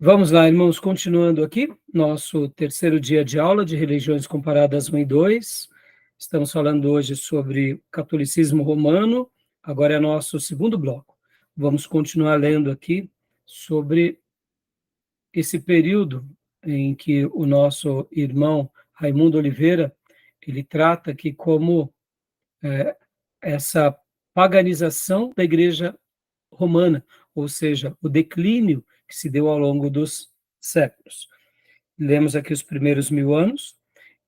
Vamos lá, irmãos, continuando aqui, nosso terceiro dia de aula de Religiões Comparadas 1 e 2. Estamos falando hoje sobre catolicismo romano, agora é nosso segundo bloco. Vamos continuar lendo aqui sobre esse período em que o nosso irmão Raimundo Oliveira, ele trata aqui como essa paganização da Igreja Romana, ou seja, o declínio que se deu ao longo dos séculos. Lemos aqui os primeiros 1000 anos.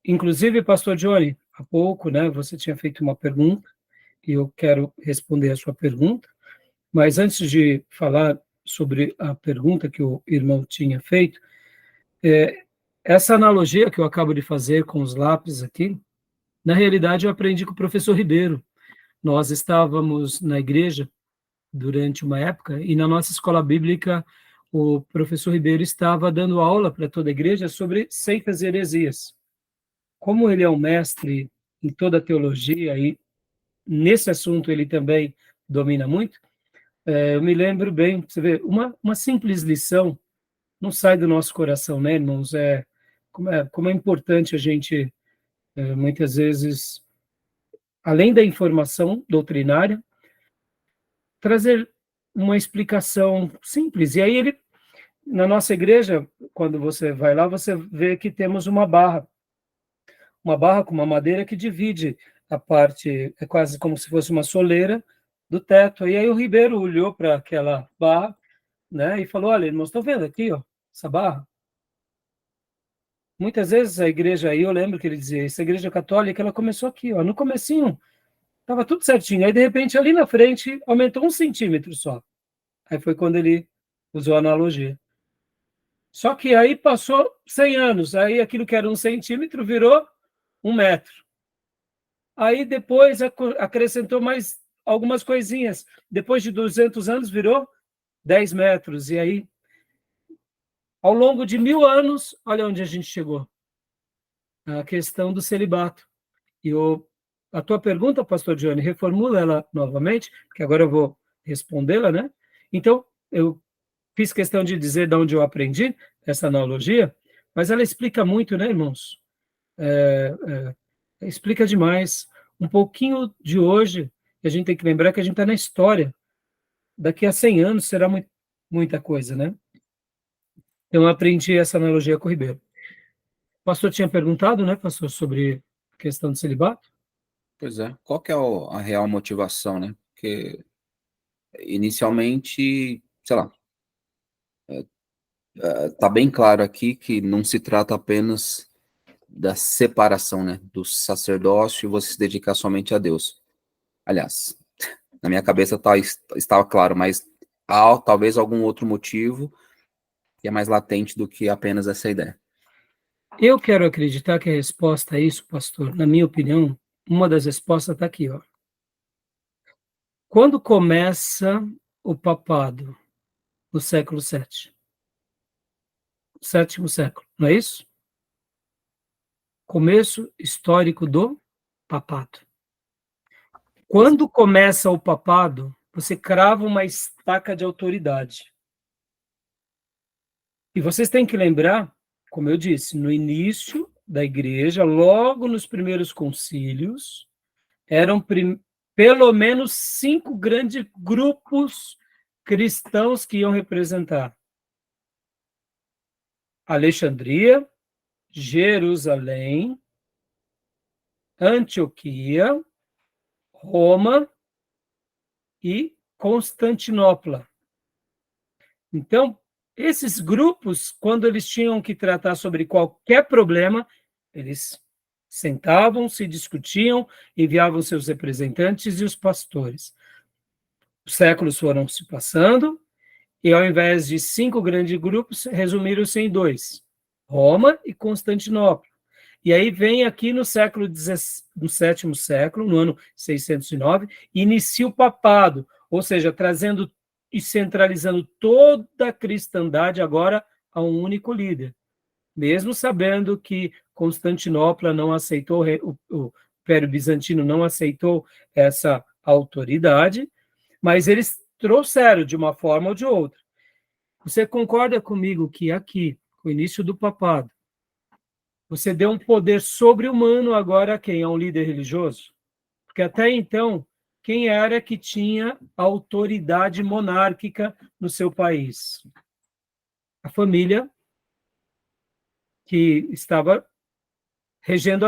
Inclusive, pastor Johnny, há pouco, né, você tinha feito uma pergunta, e eu quero responder a sua pergunta, mas antes de falar sobre a pergunta que o irmão tinha feito, essa analogia que eu acabo de fazer com os lápis aqui, na realidade eu aprendi com o professor Ribeiro. Nós estávamos na igreja durante uma época, e na nossa escola bíblica, o professor Ribeiro estava dando aula para toda a igreja sobre seitas e heresias. Como ele é um mestre em toda a teologia, e nesse assunto ele também domina muito, eu me lembro bem, você vê, uma simples lição não sai do nosso coração, né, irmãos? Como é importante a gente, muitas vezes, além da informação doutrinária, trazer uma explicação simples. E aí na nossa igreja, quando você vai lá, você vê que temos uma barra com uma madeira que divide a parte, é quase como se fosse uma soleira do teto. E aí o Ribeiro olhou para aquela barra, né, e falou: olha, irmãos, estão vendo aqui, ó, essa barra? Muitas vezes a igreja aí, eu lembro que ele dizia, essa igreja católica, ela começou aqui, ó, no comecinho, estava tudo certinho. Aí, de repente, ali na frente, aumentou 1 centímetro só. Aí foi quando ele usou a analogia. Só que aí passou 100 anos, aí aquilo que era 1 centímetro virou 1 metro. Aí depois acrescentou mais algumas coisinhas. Depois de 200 anos virou 10 metros. E aí, ao longo de 1000 anos, olha onde a gente chegou. A questão do celibato. E a tua pergunta, pastor Johnny, reformula ela novamente, porque agora eu vou respondê-la, né? Então, eu fiz questão de dizer de onde eu aprendi essa analogia, mas ela explica muito, né, irmãos? Explica demais. Um pouquinho de hoje, e a gente tem que lembrar que a gente está na história. Daqui a 100 anos será muita coisa, né? Então, eu aprendi essa analogia com o Ribeiro. O pastor tinha perguntado, né, pastor, sobre a questão do celibato? Pois é. Qual que é a real motivação, né? Porque inicialmente, sei lá, tá bem claro aqui que não se trata apenas da separação, né, do sacerdócio e você se dedicar somente a Deus. Aliás, na minha cabeça estava claro, mas há talvez algum outro motivo que é mais latente do que apenas essa ideia. Eu quero acreditar que a resposta a isso, pastor, na minha opinião, uma das respostas está aqui, ó. Quando começa o papado? No século VII. Sétimo século, não é isso? Começo histórico do papado. Quando começa o papado, você crava uma estaca de autoridade. E vocês têm que lembrar, como eu disse, no início da igreja, logo nos primeiros concílios, eram pelo menos 5 grandes grupos cristãos que iam representar Alexandria, Jerusalém, Antioquia, Roma e Constantinopla. Então, esses grupos, quando eles tinham que tratar sobre qualquer problema, eles sentavam, se discutiam, enviavam seus representantes e os pastores. Os séculos foram se passando, e ao invés de 5 grandes grupos, resumiram-se em 2, Roma e Constantinopla. E aí vem aqui no sétimo século, no ano 609, inicia o papado, ou seja, trazendo e centralizando toda a cristandade agora a um único líder. Mesmo sabendo que Constantinopla não aceitou, o Império Bizantino não aceitou essa autoridade, mas eles trouxeram de uma forma ou de outra. Você concorda comigo que aqui, com o início do papado, você deu um poder sobre-humano agora a quem? A um líder religioso? Porque até então, quem era que tinha autoridade monárquica no seu país? A família que estava regendo,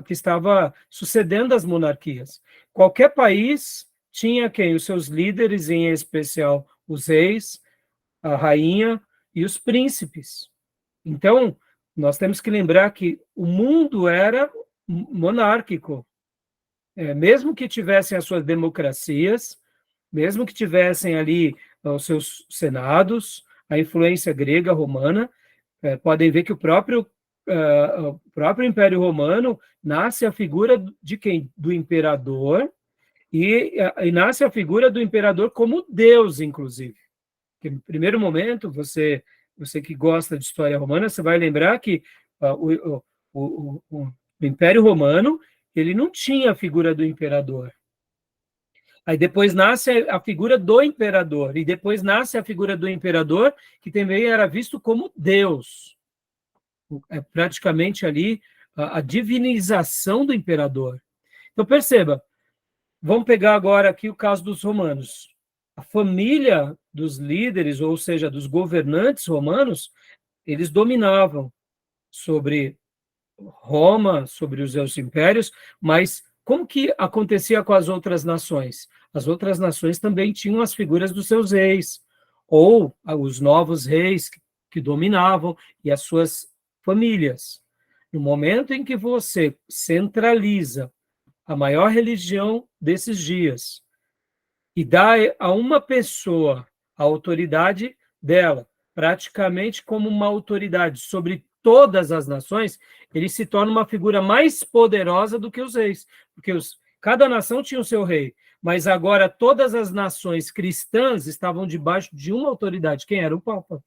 que estava sucedendo as monarquias. Qualquer país tinha quem? Os seus líderes, em especial os reis, a rainha e os príncipes. Então, nós temos que lembrar que o mundo era monárquico. Mesmo que tivessem as suas democracias, mesmo que tivessem ali os seus senados, a influência grega, romana, podem ver que o próprio Império Romano nasce a figura de quem? Do imperador, e nasce a figura do imperador como Deus, inclusive. Porque no primeiro momento, você que gosta de história romana, você vai lembrar que o Império Romano ele não tinha a figura do imperador. Aí depois nasce a figura do imperador, e depois nasce a figura do imperador, que também era visto como Deus. É praticamente ali a divinização do imperador. Então, perceba, vamos pegar agora aqui o caso dos romanos. A família dos líderes, ou seja, dos governantes romanos, eles dominavam sobre Roma, sobre os seus impérios, mas como que acontecia com as outras nações? As outras nações também tinham as figuras dos seus reis, ou os novos reis que dominavam, e as suas famílias. No momento em que você centraliza a maior religião desses dias e dá a uma pessoa a autoridade dela, praticamente como uma autoridade sobre todas as nações, ele se torna uma figura mais poderosa do que os reis, porque cada nação tinha o seu rei, mas agora todas as nações cristãs estavam debaixo de uma autoridade, quem era o Papa.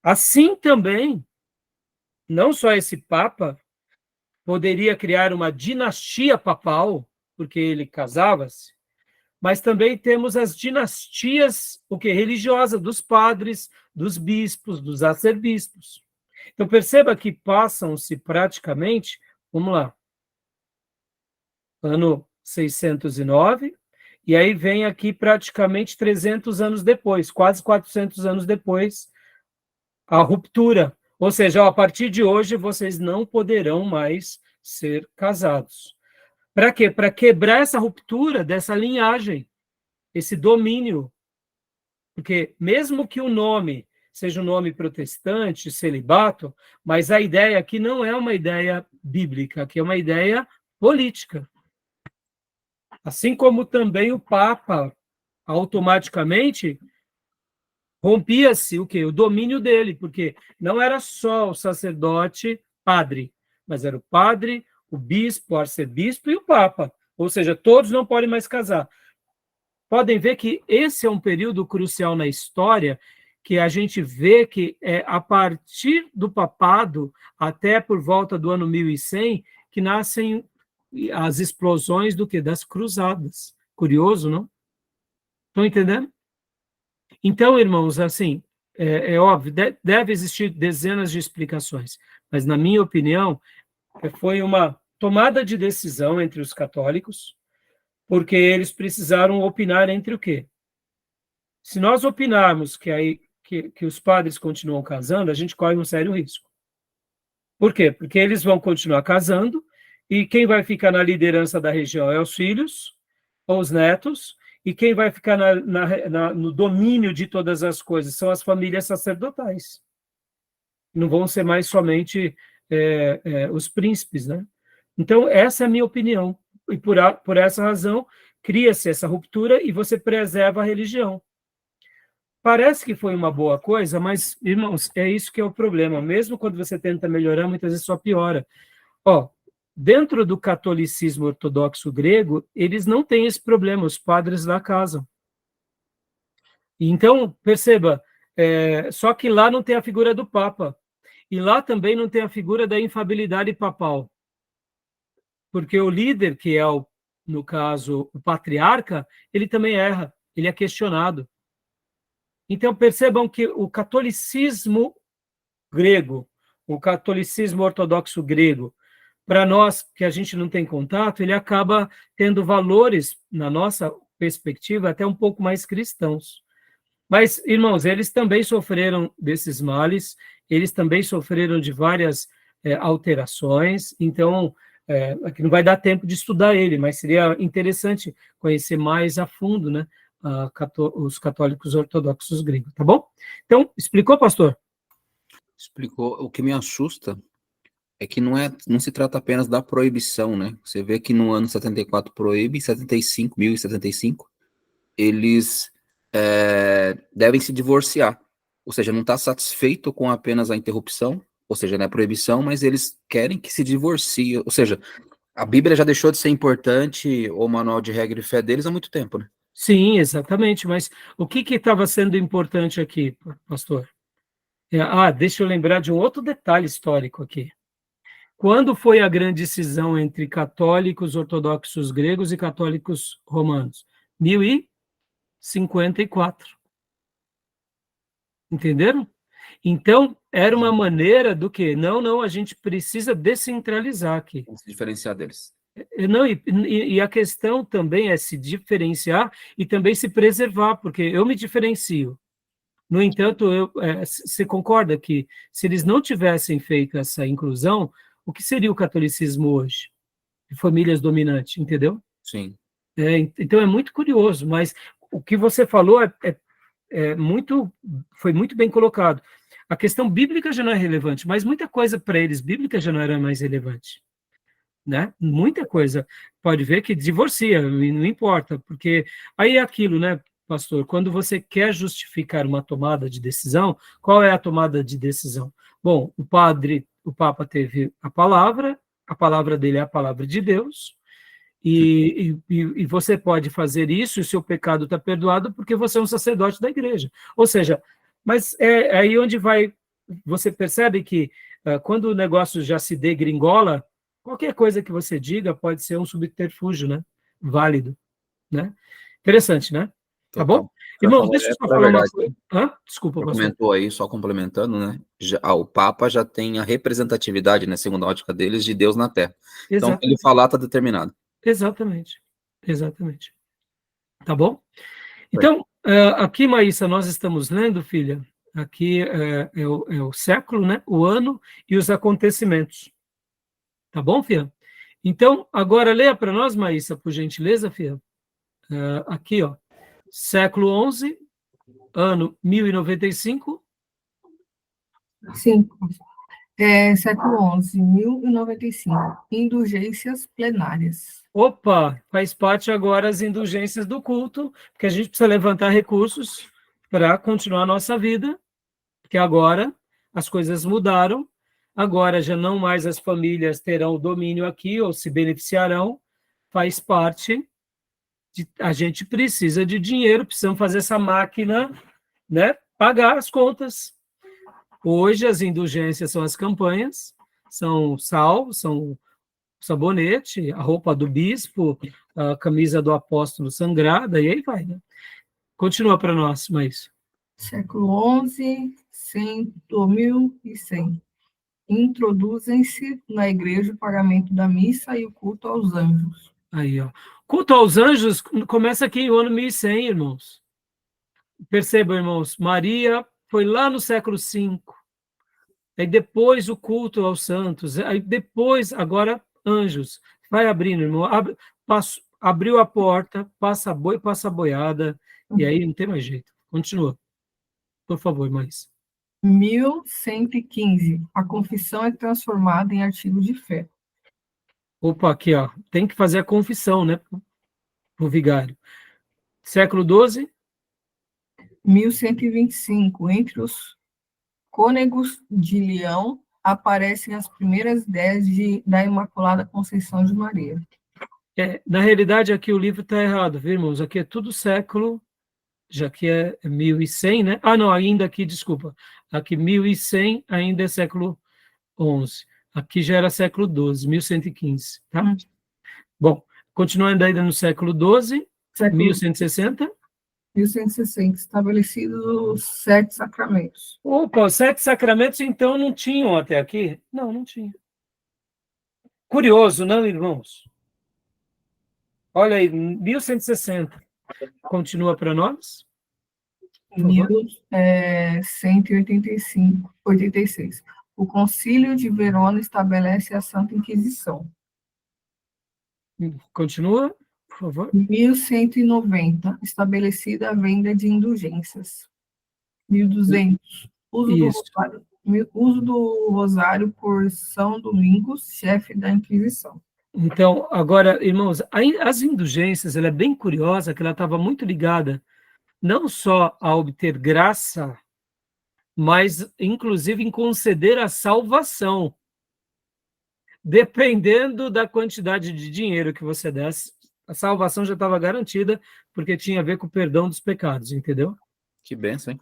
Assim também, não só esse Papa poderia criar uma dinastia papal, porque ele casava-se, mas também temos as dinastias religiosas dos padres, dos bispos, dos arcebispos. Então, perceba que passam-se praticamente, vamos lá, ano 609, e aí vem aqui praticamente 300 anos depois, quase 400 anos depois, a ruptura. Ou seja, a partir de hoje vocês não poderão mais ser casados. Para quê? Para quebrar essa ruptura dessa linhagem, esse domínio. Porque mesmo que o nome seja um nome protestante, celibato, mas a ideia aqui não é uma ideia bíblica, aqui é uma ideia política. Assim como também o Papa, automaticamente, rompia-se o quê? O domínio dele, porque não era só o sacerdote padre, mas era o padre, o bispo, o arcebispo e o Papa. Ou seja, todos não podem mais casar. Podem ver que esse é um período crucial na história, que a gente vê que a partir do papado, até por volta do ano 1100, que nascem as explosões do quê? Das cruzadas. Curioso, não? Estão entendendo? Então, irmãos, assim, é óbvio, deve existir dezenas de explicações, mas, na minha opinião, foi uma tomada de decisão entre os católicos, porque eles precisaram opinar entre o quê? Se nós opinarmos que os padres continuam casando, a gente corre um sério risco. Por quê? Porque eles vão continuar casando, e quem vai ficar na liderança da região é os filhos, ou os netos, e quem vai ficar no domínio de todas as coisas são as famílias sacerdotais. Não vão ser mais somente os príncipes, né? Então, essa é a minha opinião. E por essa razão, cria-se essa ruptura e você preserva a religião. Parece que foi uma boa coisa, mas, irmãos, é isso que é o problema. Mesmo quando você tenta melhorar, muitas vezes só piora. Dentro do catolicismo ortodoxo grego, eles não têm esse problema, os padres lá casam. Então, perceba, só que lá não tem a figura do Papa. E lá também não tem a figura da infabilidade papal. Porque o líder, que é, no caso, o patriarca, ele também erra, ele é questionado. Então, percebam que o catolicismo grego, o catolicismo ortodoxo grego, para nós que a gente não tem contato, ele acaba tendo valores, na nossa perspectiva, até um pouco mais cristãos. Mas, irmãos, eles também sofreram desses males, eles também sofreram de várias alterações, então, aqui não vai dar tempo de estudar ele, mas seria interessante conhecer mais a fundo, né, os católicos ortodoxos gregos, tá bom? Então, explicou, pastor? Explicou. O que me assusta é que não se trata apenas da proibição, né? Você vê que no ano 74 proíbe, 1075, eles devem se divorciar. Ou seja, não está satisfeito com apenas a interrupção, ou seja, não é proibição, mas eles querem que se divorcie. Ou seja, a Bíblia já deixou de ser importante, o manual de regra e fé deles há muito tempo, né? Sim, exatamente, mas o que estava sendo importante aqui, pastor? Deixa eu lembrar de um outro detalhe histórico aqui. Quando foi a grande cisão entre católicos ortodoxos gregos e católicos romanos? 1054. Entenderam? Então, era uma maneira do quê? Não, a gente precisa descentralizar aqui. Se diferenciar deles. Não, e a questão também é se diferenciar e também se preservar, porque eu me diferencio. No entanto, você concorda que se eles não tivessem feito essa inclusão, o que seria o catolicismo hoje? De famílias dominantes, entendeu? Sim. Então é muito curioso, mas o que você falou foi muito bem colocado. A questão bíblica já não é relevante, mas muita coisa para eles bíblica já não era mais relevante. Né? Muita coisa. Pode ver que divorcia, não importa, porque aí é aquilo, né, pastor? Quando você quer justificar uma tomada de decisão, qual é a tomada de decisão? Bom, o Papa teve a palavra dele é a palavra de Deus, e você pode fazer isso, e o seu pecado está perdoado porque você é um sacerdote da igreja. Ou seja, mas é aí onde você percebe que quando o negócio já se degringola, qualquer coisa que você diga pode ser um subterfúgio, né? Válido, né? Interessante, né? Tá bom? Irmãos, deixa eu só falar uma coisa. Desculpa, pastor. Comentou aí, só complementando, né? O Papa já tem a representatividade, né, segundo a ótica deles, de Deus na Terra. Então, o que ele falar está determinado. Exatamente. Tá bom? Então, aqui, Maísa, nós estamos lendo, filha, aqui é o século, né? O ano e os acontecimentos. Tá bom, filha? Então, agora leia para nós, Maísa, por gentileza, filha. Aqui, ó. Século XI, ano 1095. Sim, século XI, 1095. Indulgências plenárias. Opa, faz parte agora as indulgências do culto, porque a gente precisa levantar recursos para continuar a nossa vida, porque agora as coisas mudaram, agora já não mais as famílias terão domínio aqui ou se beneficiarão, faz parte, a gente precisa de dinheiro, precisamos fazer essa máquina, né, pagar as contas. Hoje as indulgências são as campanhas, são sal, são sabonete, a roupa do bispo, a camisa do apóstolo sangrada, e aí vai, né? Continua para nós, mas... Século XI, 1100. Introduzem-se na igreja o pagamento da missa e o culto aos anjos. Aí, ó. Culto aos anjos começa aqui no ano 1100, irmãos. Percebam, irmãos, Maria foi lá no século V. Aí depois o culto aos santos. Aí depois, agora, anjos. Vai abrindo, irmão. Abriu a porta, passa boi, passa boiada. E aí não tem mais jeito. Continua. Por favor, mais. 1115. A confissão é transformada em artigo de fé. Opa, aqui, ó. Tem que fazer a confissão, né? Para o vigário. Século XII. 1125. Entre os cônegos de Leão aparecem as primeiras ideias da Imaculada Conceição de Maria. Na realidade, aqui o livro está errado, viu, irmãos? Aqui é tudo século, já que é 1100, né? Não, ainda aqui, desculpa. Aqui 1100 ainda é século XI. Aqui já era século XII, 1115, tá? Bom, continuando ainda no século XII, 1160. 1160, estabelecidos os 7 sacramentos. Opa, os 7 sacramentos, então, não tinham até aqui? Não, não tinha. Curioso, não, irmãos? Olha aí, 1160. Continua para nós? Por favor. 1186. O Concílio de Verona estabelece a Santa Inquisição. Continua, por favor. 1190, estabelecida a venda de indulgências. 1200, uso do rosário por São Domingos, chefe da Inquisição. Então, agora, irmãos, as indulgências, ela é bem curiosa, que ela estava muito ligada não só a obter graça, mas, inclusive, em conceder a salvação. Dependendo da quantidade de dinheiro que você desse, a salvação já estava garantida, porque tinha a ver com o perdão dos pecados, entendeu? Que benção, hein?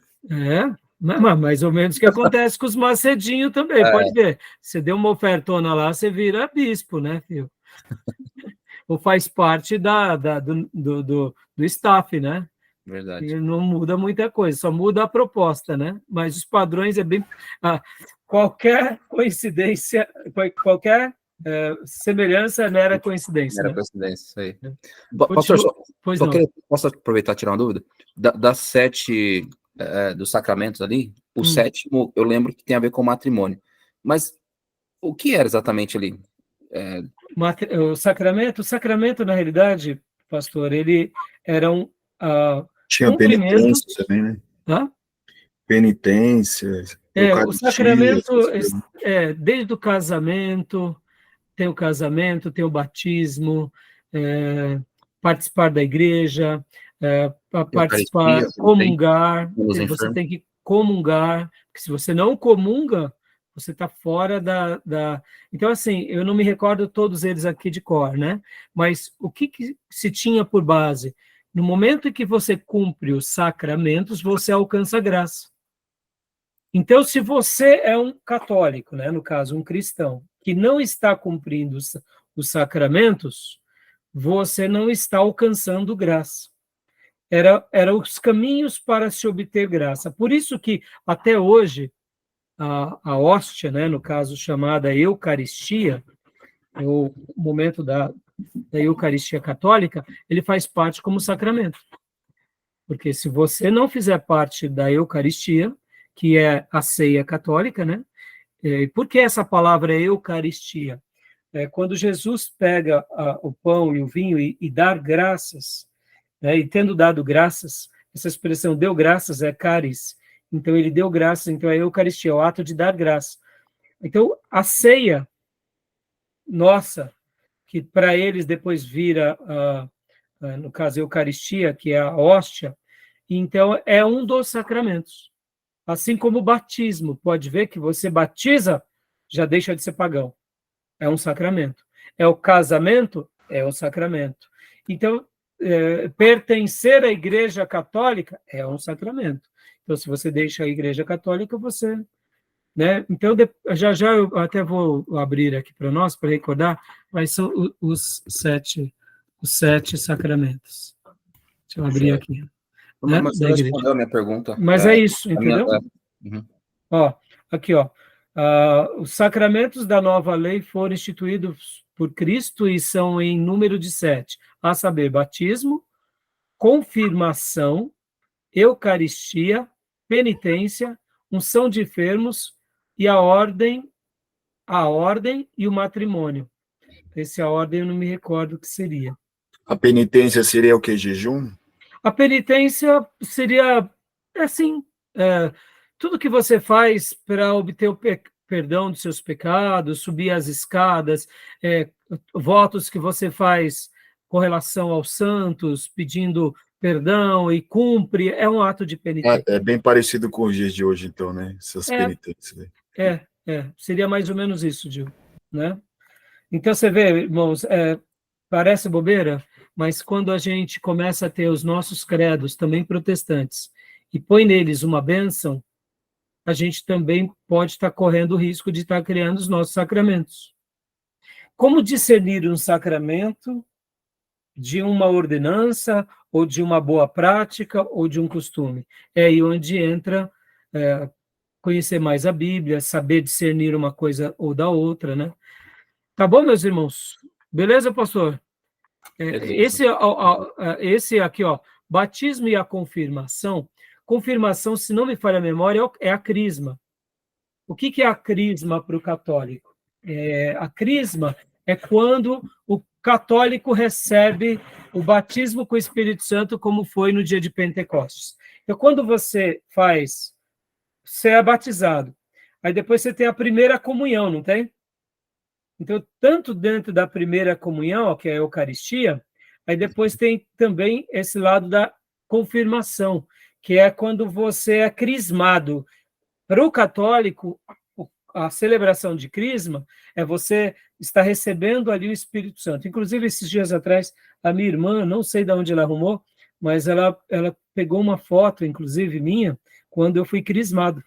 Mais ou menos o que acontece com os macedinhos também, pode ver. Você deu uma ofertona lá, você vira bispo, né, filho? Ou faz parte do staff, né? Verdade. E não muda muita coisa, só muda a proposta, né? Mas os padrões é bem... qualquer coincidência, qualquer semelhança é mera coincidência. Mera né? coincidência, isso aí. Pastor, posso aproveitar e tirar uma dúvida? Das 7 dos sacramentos ali, o 7º eu lembro que tem a ver com matrimônio. Mas o que era exatamente ali? O sacramento, na realidade, pastor, ele era um tinha penitência também, né? Hã? Penitência, o sacramento, desde o casamento, tem o batismo, participar da igreja, participar, comungar, você tem que comungar, porque se você não comunga, você está fora da... Então, assim, eu não me recordo todos eles aqui de cor, né? Mas o que se tinha por base? No momento em que você cumpre os sacramentos, você alcança a graça. Então, se você é um católico, né, no caso, um cristão, que não está cumprindo os sacramentos, você não está alcançando graça. Eram os caminhos para se obter graça. Por isso que, até hoje, a hóstia, né, no caso chamada Eucaristia, o momento da Eucaristia católica, ele faz parte como sacramento. Porque se você não fizer parte da Eucaristia, que é a ceia católica, né? Por que essa palavra é Eucaristia? Quando Jesus pega o pão e o vinho e dá graças, né, e tendo dado graças, essa expressão deu graças é caris, então ele deu graças, então é a Eucaristia, é o ato de dar graça. Então, a ceia nossa, que para eles depois vira, no caso, a Eucaristia, que é a hóstia, então é um dos sacramentos. Assim como o batismo, pode ver que você batiza, já deixa de ser pagão. É um sacramento. É o casamento, é um sacramento. Então, pertencer à Igreja Católica é um sacramento. Então, se você deixa a Igreja Católica, você... Né? Então, já eu até vou abrir aqui para nós, para recordar, quais são os sete sacramentos. Deixa eu abrir aqui. Mas você respondeu a minha pergunta. Mas é isso, entendeu? Aqui, os sacramentos da nova lei foram instituídos por Cristo e são em número de 7, a saber, batismo, confirmação, Eucaristia, penitência, unção de enfermos e a ordem e o matrimônio. Esse a ordem eu não me recordo o que seria. A penitência seria o que? Jejum? A penitência seria, assim, tudo que você faz para obter o perdão dos seus pecados, subir as escadas, votos que você faz com relação aos santos, pedindo perdão e cumpre, é um ato de penitência. É bem parecido com os dias de hoje, então, né? Essas penitências. Seria mais ou menos isso, Gil, né? Então, você vê, irmãos, parece bobeira, mas quando a gente começa a ter os nossos credos, também protestantes, e põe neles uma bênção, a gente também pode estar correndo o risco de estar criando os nossos sacramentos. Como discernir um sacramento de uma ordenança, ou de uma boa prática, ou de um costume. É aí onde entra conhecer mais a Bíblia, saber discernir uma coisa ou da outra, né? Tá bom, meus irmãos? Beleza, pastor? Beleza. Esse aqui, ó, batismo e a confirmação. Confirmação, se não me falha a memória, é a crisma. O que é a crisma para o católico? A crisma é quando o católico recebe o batismo com o Espírito Santo, como foi no dia de Pentecostes. Então, quando você é batizado, aí depois você tem a primeira comunhão, não tem? Então, tanto dentro da primeira comunhão, que é a Eucaristia, aí depois tem também esse lado da confirmação, que é quando você é crismado. Para o católico, a celebração de crisma é você estar recebendo ali o Espírito Santo. Inclusive, esses dias atrás, a minha irmã, não sei de onde ela arrumou, mas ela pegou uma foto, inclusive minha, quando eu fui crismado.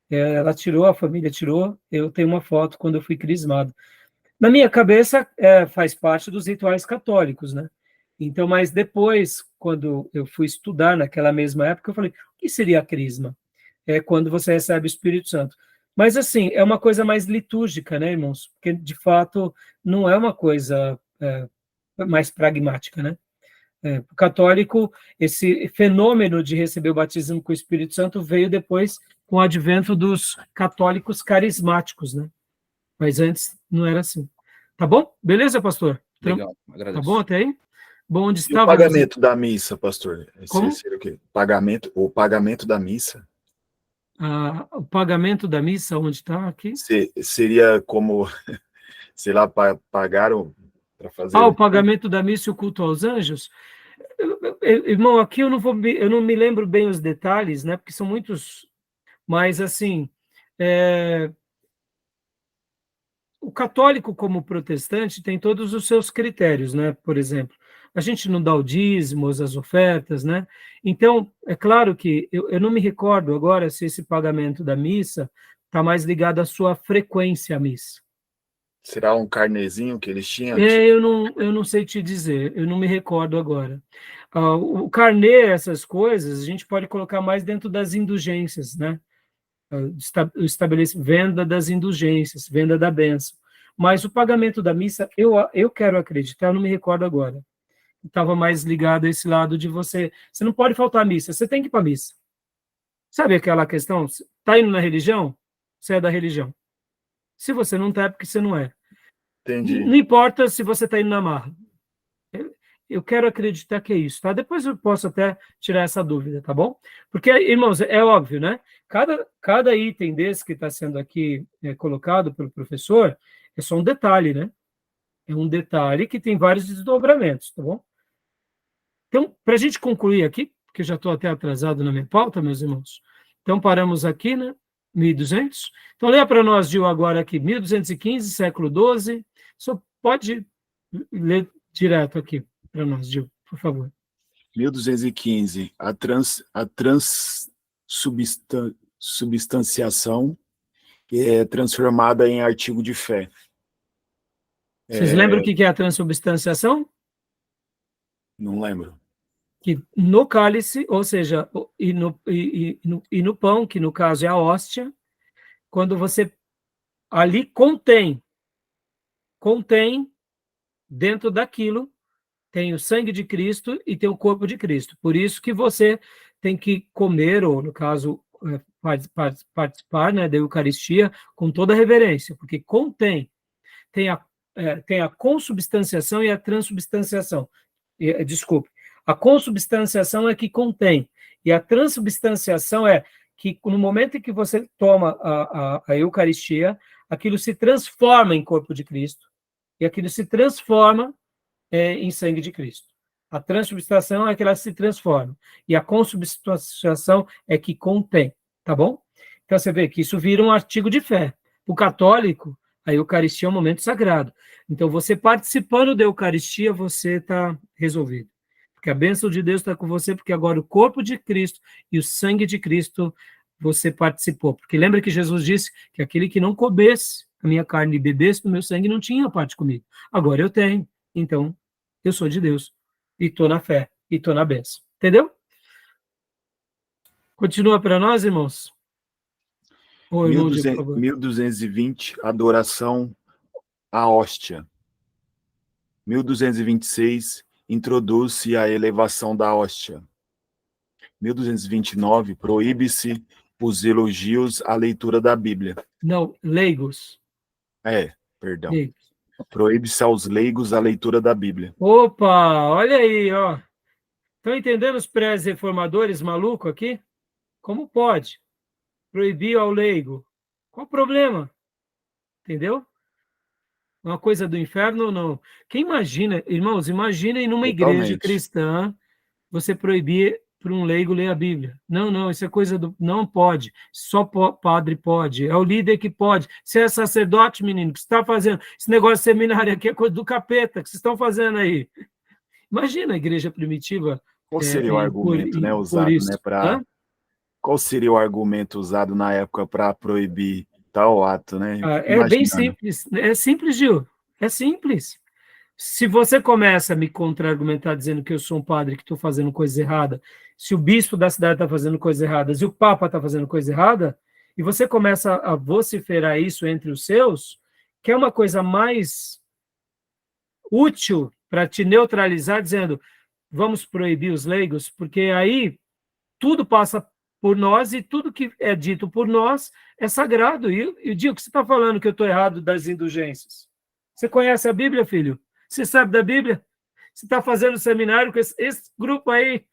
Ela tirou, a família tirou, eu tenho uma foto quando eu fui crismado. Na minha cabeça, faz parte dos rituais católicos, né? Então, mas depois, quando eu fui estudar naquela mesma época, eu falei, o que seria a crisma? É quando você recebe o Espírito Santo. Mas, assim, é uma coisa mais litúrgica, né, irmãos? Porque, de fato, não é uma coisa mais pragmática, né? O católico, esse fenômeno de receber o batismo com o Espírito Santo veio depois com o advento dos católicos carismáticos, né? Mas antes não era assim. Tá bom? Beleza, pastor? Legal, Tá agradeço. bom até aí? Bom, onde E o estava? pagamento da missa, pastor? Como? Seria o quê? O pagamento da missa? O pagamento da missa, onde está aqui? Seria como, sei lá, pagaram para fazer... O pagamento da missa e o culto aos anjos? Irmão, aqui eu não me lembro bem os detalhes, né? Porque são muitos, mas assim, o católico, como o protestante, tem todos os seus critérios, né? Por exemplo, a gente não dá o dízimo, as ofertas, né? Então, é claro que eu não me recordo agora se esse pagamento da missa está mais ligado à sua frequência à missa. Será um carnezinho que eles tinham? Eu não sei te dizer, eu não me recordo agora. O carnê, essas coisas, a gente pode colocar mais dentro das indulgências, né? Venda das indulgências, venda da bênção. Mas o pagamento da missa, eu quero acreditar, eu não me recordo agora. Estava mais ligado a esse lado de você não pode faltar a missa, você tem que ir para a missa. Sabe aquela questão? Está indo na religião? Você é da religião. Se você não está, é porque você não é. Entendi. Não importa se você está indo na marra. Eu quero acreditar que é isso, tá? Depois eu posso até tirar essa dúvida, tá bom? Porque, irmãos, é óbvio, né? Cada item desse que está sendo aqui colocado pelo professor é só um detalhe, né? É um detalhe que tem vários desdobramentos, tá bom? Então, para a gente concluir aqui, porque eu já estou até atrasado na minha pauta, meus irmãos. Então, paramos aqui, né? 1200. Então, leia para nós, Gil, agora aqui, 1215, século XII. Só pode ler direto aqui para nós, Gil, por favor. 1215, a transubstanciação é transformada em artigo de fé. Vocês lembram o que é a transubstanciação? Não lembro. Que no cálice, ou seja, e no pão, que no caso é a hóstia, quando você ali contém dentro daquilo, tem o sangue de Cristo e tem o corpo de Cristo. Por isso que você tem que comer, ou no caso, participar, né, da Eucaristia com toda reverência, porque tem a consubstanciação e a transubstanciação. Desculpe. A consubstanciação é que contém, e a transubstanciação é que no momento em que você toma a Eucaristia, aquilo se transforma em corpo de Cristo, e aquilo se transforma em sangue de Cristo. A transubstanciação é que ela se transforma, e a consubstanciação é que contém, tá bom? Então você vê que isso vira um artigo de fé. O católico, a Eucaristia é um momento sagrado. Então você participando da Eucaristia, você está resolvido. Porque a bênção de Deus está com você, porque agora o corpo de Cristo e o sangue de Cristo você participou. Porque lembra que Jesus disse que aquele que não comesse a minha carne e bebesse do meu sangue não tinha parte comigo. Agora eu tenho. Então, eu sou de Deus. e estou na fé, e estou na bênção. Entendeu? Continua para nós, irmãos? Ô, irmão, por favor. 1220, adoração à hóstia. 1226, introduz-se a elevação da hóstia. 1229, proíbe-se os elogios à leitura da Bíblia. Não, leigos. Perdão. Leigos. Proíbe-se aos leigos a leitura da Bíblia. Opa, olha aí, ó. Estão entendendo os pré-reformadores malucos aqui? Como pode proibir ao leigo? Qual o problema? Entendeu? Uma coisa do inferno ou não? Quem imagina, irmãos, imaginem numa igreja cristã você proibir para um leigo ler a Bíblia. Não, isso é coisa do... Não pode. Só padre pode. É o líder que pode. Você é sacerdote, menino, o que você está fazendo? Esse negócio de seminário aqui é coisa do capeta. O que vocês estão fazendo aí? Imagina a igreja primitiva. Qual seria o argumento, usado, para... Qual seria o argumento usado na época para proibir tal ato, né? É bem simples. É simples, Gil. É simples. Se você começa a me contra-argumentar dizendo que eu sou um padre que estou fazendo coisa errada, se o bispo da cidade está fazendo coisa errada, se o papa está fazendo coisa errada, e você começa a vociferar isso entre os seus, que é uma coisa mais útil para te neutralizar, dizendo, vamos proibir os leigos, porque aí tudo passa por nós e tudo que é dito por nós é sagrado. E eu digo que você está falando que eu estou errado das indulgências. Você conhece a Bíblia, filho? Você sabe da Bíblia? Você está fazendo seminário com esse grupo aí?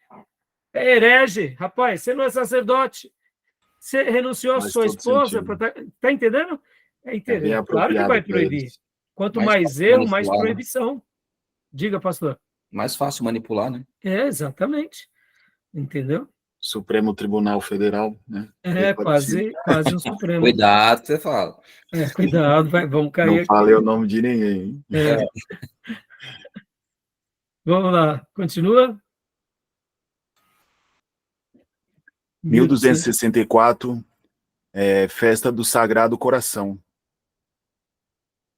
É herege, rapaz. Você não é sacerdote. Você renunciou à sua esposa. Está entendendo? É entender. Claro que vai proibir. Quanto mais erro, mais proibição. Diga, pastor. Mais fácil manipular, né? Exatamente. Entendeu? Supremo Tribunal Federal, né? Quase um Supremo. Cuidado, você fala. Cuidado, vamos cair. Não falei o nome de ninguém. Vamos lá, continua. 1264, Festa do Sagrado Coração.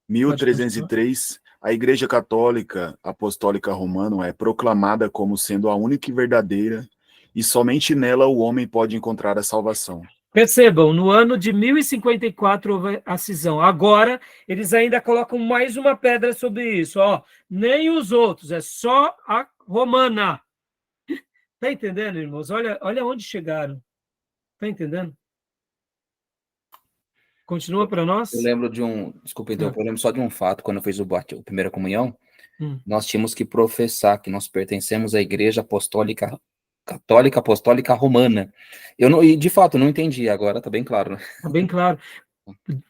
1303, a Igreja Católica Apostólica Romana é proclamada como sendo a única e verdadeira, e somente nela o homem pode encontrar a salvação. Percebam, no ano de 1054 houve a cisão. Agora, eles ainda colocam mais uma pedra sobre isso. Ó, nem os outros, é só a romana. Está entendendo, irmãos? Olha onde chegaram. Está entendendo? Continua para nós? Eu lembro de desculpa, então, eu lembro só de um fato, quando eu fiz a primeira comunhão, nós tínhamos que professar que nós pertencemos à Igreja Católica Apostólica Romana. E de fato, não entendi, agora está bem claro. Está bem claro.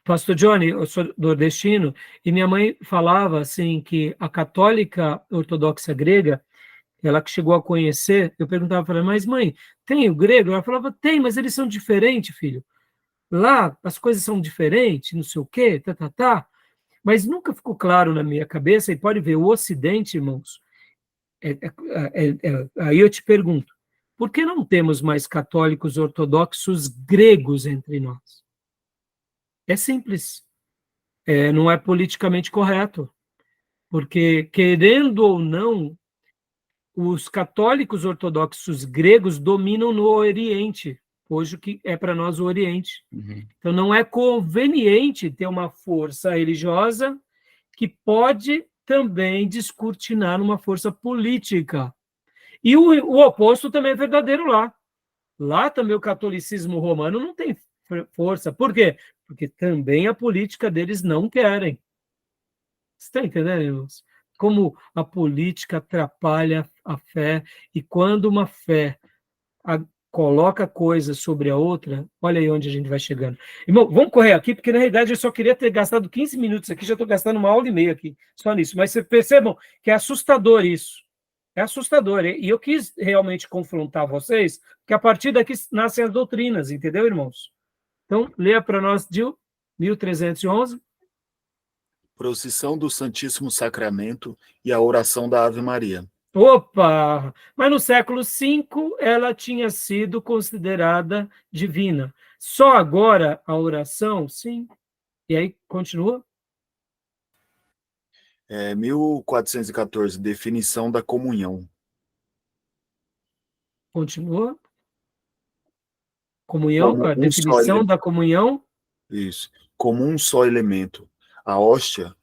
Pastor Johnny, eu sou nordestino, e minha mãe falava assim que a católica ortodoxa grega, ela que chegou a conhecer, eu perguntava para ela, mas mãe, tem o grego? Ela falava, tem, mas eles são diferentes, filho. Lá as coisas são diferentes, não sei o quê, mas nunca ficou claro na minha cabeça, e pode ver, o Ocidente, irmãos, aí eu te pergunto, por que não temos mais católicos ortodoxos gregos entre nós? É simples, não é politicamente correto, porque, querendo ou não, os católicos ortodoxos gregos dominam no Oriente, hoje o que é para nós o Oriente. Então, não é conveniente ter uma força religiosa que pode também descortinar uma força política. E o oposto também é verdadeiro lá. Lá também o catolicismo romano não tem força. Por quê? Porque também a política deles não querem. Você está entendendo, irmãos? Como a política atrapalha a fé, e quando uma fé coloca coisas sobre a outra, olha aí onde a gente vai chegando. Irmão, vamos correr aqui, porque na realidade eu só queria ter gastado 15 minutos aqui, já estou gastando 1h30 aqui, só nisso. Mas vocês percebam que é assustador isso. É assustador. E eu quis realmente confrontar vocês, porque a partir daqui nascem as doutrinas, entendeu, irmãos? Então, leia para nós, Gil, 1311. Procissão do Santíssimo Sacramento e a oração da Ave Maria. Opa! Mas no século V ela tinha sido considerada divina. Só agora a oração, sim. E aí, continua? 1414, definição da comunhão. Continua. Comunhão, Como a um só definição da comunhão. Isso. Como um só elemento. A hóstia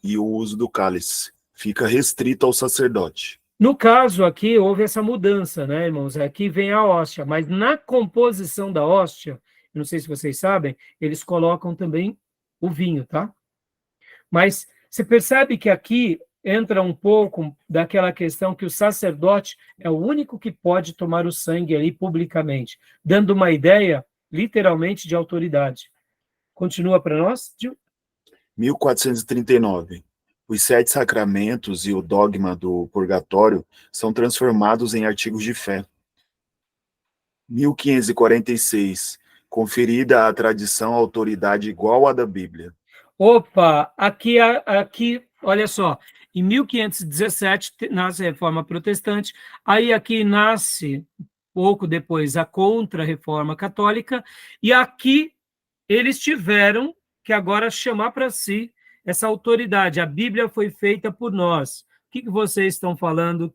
e o uso do cálice fica restrito ao sacerdote. No caso aqui, houve essa mudança, né, irmãos? Aqui vem a hóstia, mas na composição da hóstia, não sei se vocês sabem, eles colocam também o vinho, tá? Mas você percebe que aqui entra um pouco daquela questão que o sacerdote é o único que pode tomar o sangue ali publicamente, dando uma ideia, literalmente, de autoridade. Continua para nós, Gil? 1439. Os 7 sacramentos e o dogma do purgatório são transformados em artigos de fé. 1546. Conferida à tradição autoridade igual à da Bíblia. Opa, aqui, olha só, em 1517 nasce a Reforma Protestante, aí aqui nasce, pouco depois, a Contra-Reforma Católica, e aqui eles tiveram que agora chamar para si essa autoridade. A Bíblia foi feita por nós. O que vocês estão falando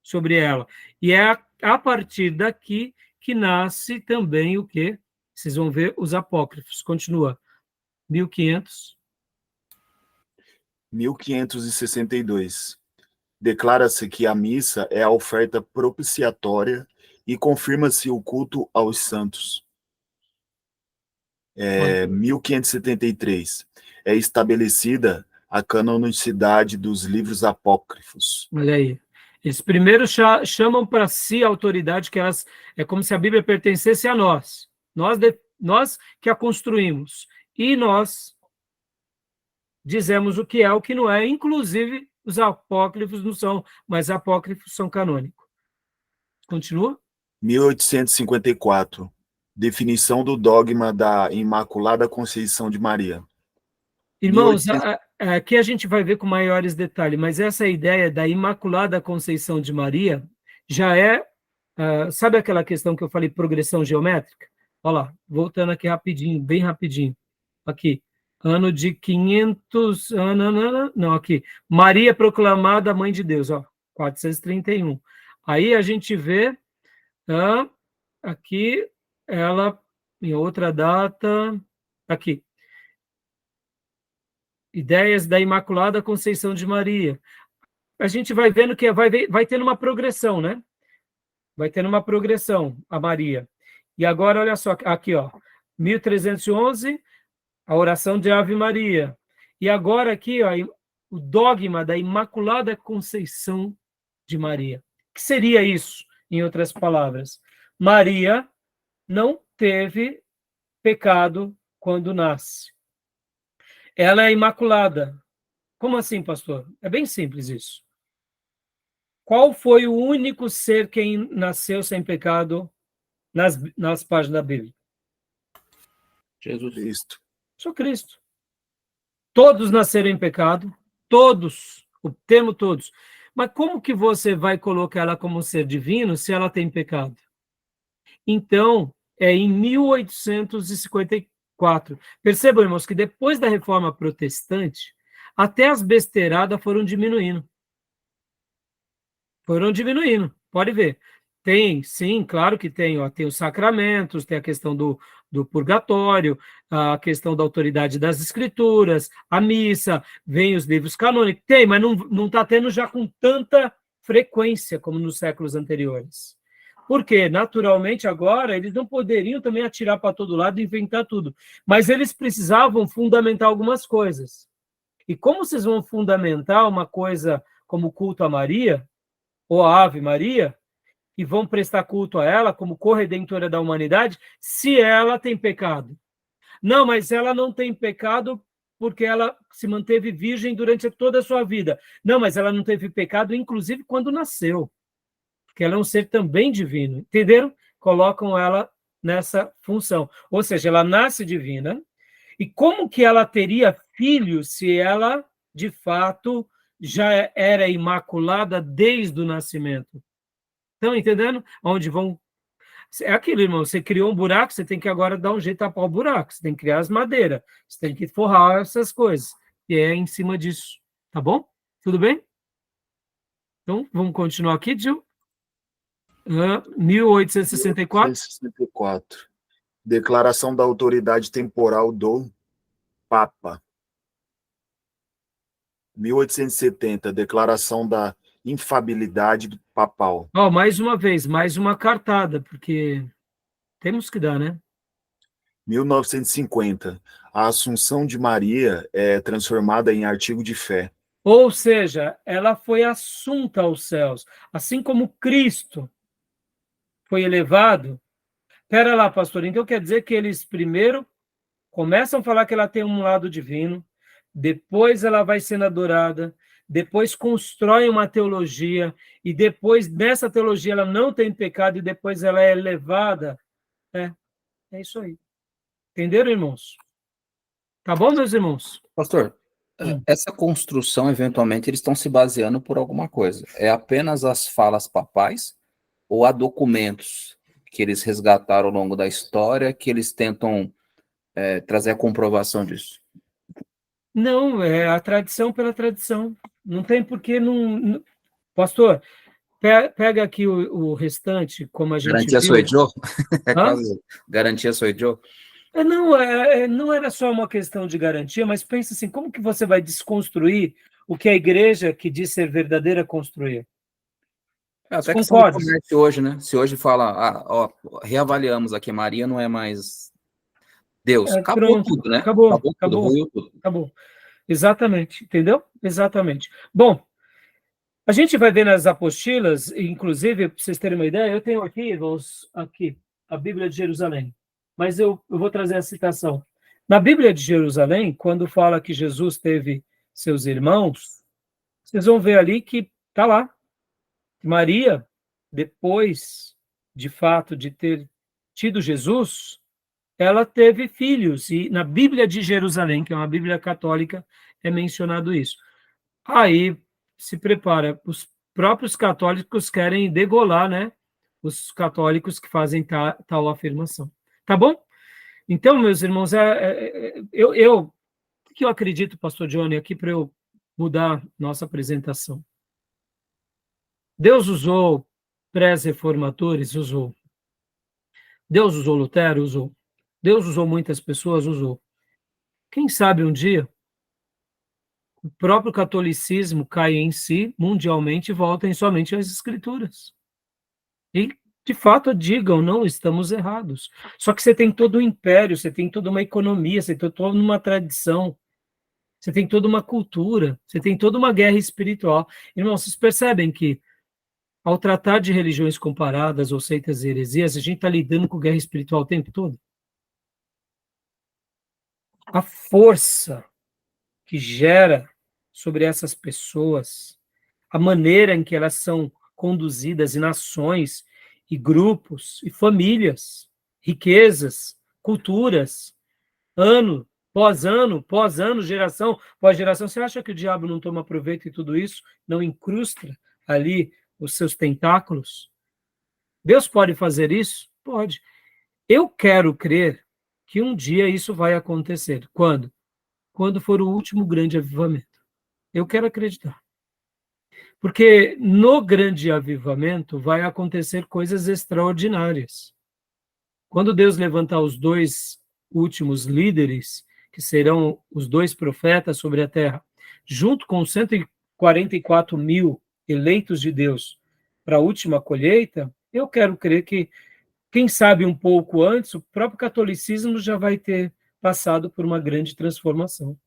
sobre ela? E é a partir daqui que nasce também o quê? Vocês vão ver os apócrifos. Continua. 1500. 1562. Declara-se que a missa é a oferta propiciatória e confirma-se o culto aos santos. 1573. É estabelecida a canonicidade dos livros apócrifos. Olha aí. Eles primeiro chamam para si a autoridade, que elas, é como se a Bíblia pertencesse a nós. Nós que a construímos. E nós dizemos o que é, o que não é. Inclusive, os apócrifos não são, mas apócrifos são canônicos. Continua? 1854. Definição do dogma da Imaculada Conceição de Maria. Irmãos, aqui a gente vai ver com maiores detalhes, mas essa ideia da Imaculada Conceição de Maria já é, sabe aquela questão que eu falei, progressão geométrica? Olha lá, voltando aqui rapidinho, bem rapidinho. Aqui, ano de 500, não, aqui, Maria proclamada Mãe de Deus, ó, 431. Aí a gente vê, aqui, ela, em outra data, aqui, Ideias da Imaculada Conceição de Maria. A gente vai vendo que vai tendo uma progressão, né? Vai tendo uma progressão, a Maria. E agora, olha só, aqui, ó, 1311, a oração de Ave Maria. E agora aqui, ó, o dogma da Imaculada Conceição de Maria. O que seria isso, em outras palavras? Maria não teve pecado quando nasce. Ela é imaculada. Como assim, pastor? É bem simples isso. Qual foi o único ser que nasceu sem pecado nas páginas da Bíblia? Jesus. Cristo. Só Cristo. Todos nasceram em pecado, todos, o termo todos. Mas como que você vai colocar ela como um ser divino se ela tem pecado? Então, é em 1854. Percebam, irmãos, que depois da Reforma Protestante, até as besteiradas foram diminuindo. Pode ver. Tem, sim, claro que tem, ó, tem os sacramentos, tem a questão do purgatório, a questão da autoridade das escrituras, a missa, vem os livros canônicos, tem, mas não está tendo já com tanta frequência como nos séculos anteriores. Porque, naturalmente, agora, eles não poderiam também atirar para todo lado e inventar tudo, mas eles precisavam fundamentar algumas coisas. E como vocês vão fundamentar uma coisa como o culto a Maria, ou a Ave Maria, e vão prestar culto a ela como corredentora da humanidade, se ela tem pecado? Não, mas ela não tem pecado porque ela se manteve virgem durante toda a sua vida. Não, mas ela não teve pecado, inclusive, quando nasceu. Porque ela é um ser também divino. Entenderam? Colocam ela nessa função. Ou seja, ela nasce divina. E como que ela teria filho se ela, de fato, já era imaculada desde o nascimento? Estão entendendo? Onde vão... É aquilo, irmão, você criou um buraco, você tem que agora dar um jeito de tapar o buraco, você tem que criar as madeiras, você tem que forrar essas coisas, e é em cima disso, tá bom? Tudo bem? Então, vamos continuar aqui, Gil? 1864? 1864. Declaração da autoridade temporal do Papa. 1870. Declaração da infabilidade papal. Ó, mais uma vez, mais uma cartada, porque temos que dar, né? 1950. A Assunção de Maria é transformada em artigo de fé. Ou seja, ela foi assunta aos céus, assim como Cristo foi elevado. Pera lá, pastor, então quer dizer que eles primeiro começam a falar que ela tem um lado divino, depois ela vai sendo adorada, depois constroem uma teologia, e depois nessa teologia ela não tem pecado, e depois ela é elevada. É isso aí. Entenderam, irmãos? Tá bom, meus irmãos? Pastor, Hum. essa construção, eventualmente, eles estão se baseando por alguma coisa. É apenas as falas papais ou há documentos que eles resgataram ao longo da história que eles tentam trazer a comprovação disso? Não, é a tradição pela tradição. Não tem por que não... Pastor, pega aqui o restante, como a gente Garantia viu. sou eu? É Hã? quase garantia sou eu? Não era só uma questão de garantia, mas pensa assim, como que você vai desconstruir o que a igreja que diz ser verdadeira construiu? Até questão de Concorda? comércio hoje, né? Se hoje fala, reavaliamos aqui, Maria não é mais Deus. Acabou Pronto, tudo, né? acabou. Tudo, ruiu tudo. Acabou. Exatamente, entendeu? Exatamente. Bom, a gente vai ver nas apostilas, inclusive, para vocês terem uma ideia, eu tenho aqui a Bíblia de Jerusalém, mas eu vou trazer a citação. Na Bíblia de Jerusalém, quando fala que Jesus teve seus irmãos, vocês vão ver ali que está lá, Maria, depois, de fato, de ter tido Jesus, ela teve filhos, e na Bíblia de Jerusalém, que é uma Bíblia católica, é mencionado isso. Aí se prepara, os próprios católicos querem degolar, né? Os católicos que fazem tal afirmação. Tá bom? Então, meus irmãos, o que eu acredito, pastor Johnny, aqui para eu mudar nossa apresentação. Deus usou pré-reformadores, usou. Deus usou Lutero, usou. Deus usou muitas pessoas, usou. Quem sabe um dia o próprio catolicismo cai em si, mundialmente, e voltem somente às escrituras. E, de fato, digam, não, estamos errados. Só que você tem todo um império, você tem toda uma economia, você tem toda uma tradição, você tem toda uma cultura, você tem toda uma guerra espiritual. Irmão, vocês percebem que, ao tratar de religiões comparadas ou seitas e heresias, a gente está lidando com guerra espiritual o tempo todo? A força que gera sobre essas pessoas, a maneira em que elas são conduzidas em nações e grupos e famílias, riquezas, culturas, ano pós ano, geração pós geração. Você acha que o diabo não toma proveito de tudo isso? Não incrusta ali os seus tentáculos? Deus pode fazer isso? Pode. Eu quero crer que um dia isso vai acontecer. Quando? Quando for o último grande avivamento. Eu quero acreditar. Porque no grande avivamento vai acontecer coisas extraordinárias. Quando Deus levantar os dois últimos líderes, que serão os dois profetas sobre a terra, junto com 144 mil eleitos de Deus para a última colheita, eu quero crer que, quem sabe um pouco antes, o próprio catolicismo já vai ter passado por uma grande transformação.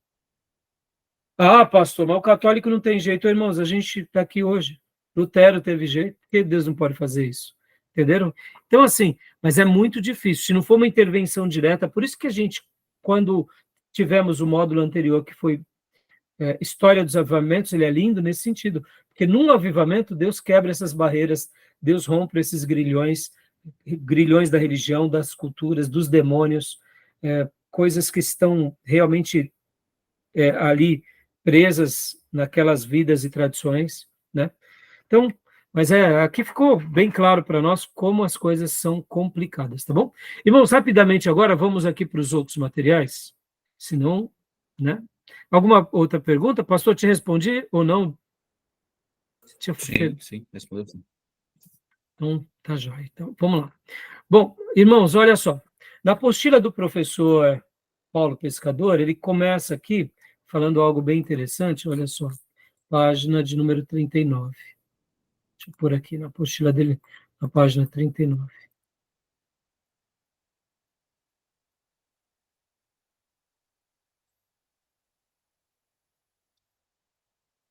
Ah, pastor, mas o católico não tem jeito. Irmãos, a gente está aqui hoje. Lutero teve jeito, porque Deus não pode fazer isso. Entenderam? Então, assim, mas é muito difícil. Se não for uma intervenção direta, por isso que a gente, quando tivemos o módulo anterior, que foi História dos Avivamentos, ele é lindo nesse sentido. Porque num avivamento, Deus quebra essas barreiras, Deus rompe esses grilhões da religião, das culturas, dos demônios, coisas que estão realmente ali presas naquelas vidas e tradições, né? Então, mas aqui ficou bem claro para nós como as coisas são complicadas, tá bom? Irmãos, rapidamente agora, vamos aqui para os outros materiais, senão, né? Alguma outra pergunta? Pastor, te respondi ou não? Sim, respondeu sim. Então, tá jóia. Então, vamos lá. Bom, irmãos, olha só. Na apostila do professor Paulo Pescador, ele começa aqui falando algo bem interessante, olha só, página de número 39. Deixa eu pôr aqui na apostila dele, na página 39.